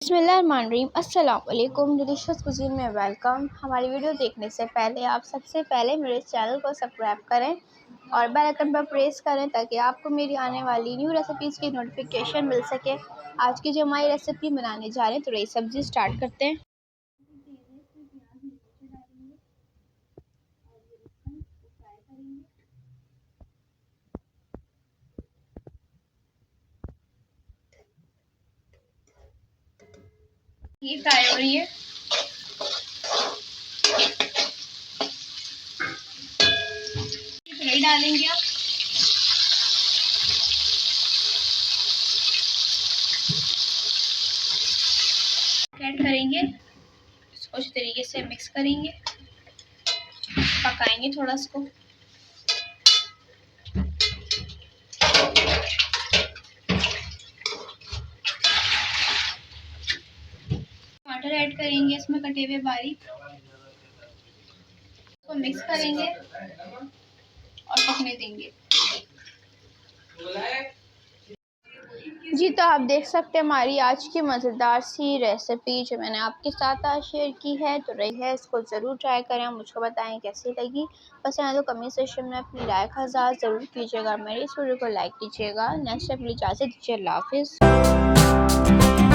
बिस्मिल्लाहिर्रहमानिर्रहीम। अस्सलाम वालेकुम। डिलीशियस कुजीन में वेलकम। हमारी वीडियो देखने से पहले आप सबसे पहले मेरे चैनल को सब्सक्राइब करें और बेल आइकन पर प्रेस करें ताकि आपको मेरी आने वाली न्यू रेसिपीज़ की नोटिफिकेशन मिल सके। आज की जो हमारी रेसिपी बनाने जा रहे हैं तो रही सब्ज़ी स्टार्ट करते हैं। ये फ्राई हो रही है। फ्राई डालेंगे आप। ऐड करेंगे, इसको अच्छी तरीके से मिक्स करेंगे, पकाएंगे थोड़ा इसको। टमाटर ऐड करेंगे इसमें कटे हुए बारीक, इसको मिक्स करेंगे और पकने देंगे। जी तो आप देख सकते हैं हमारी आज की मज़ेदार सी रेसिपी जो मैंने आपके साथ आज शेयर की है तो रही है, इसको ज़रूर ट्राई करें, मुझको बताएं कैसी लगी। पसंद है तो कमेंट सेक्शन में अपनी राय का इज़हार ज़रूर कीजिएगा। मेरी इस वीडियो को लाइक कीजिएगा। नेक्स्ट टाइम इजाज़त दीजिए। अल्लाह हाफ़िज़।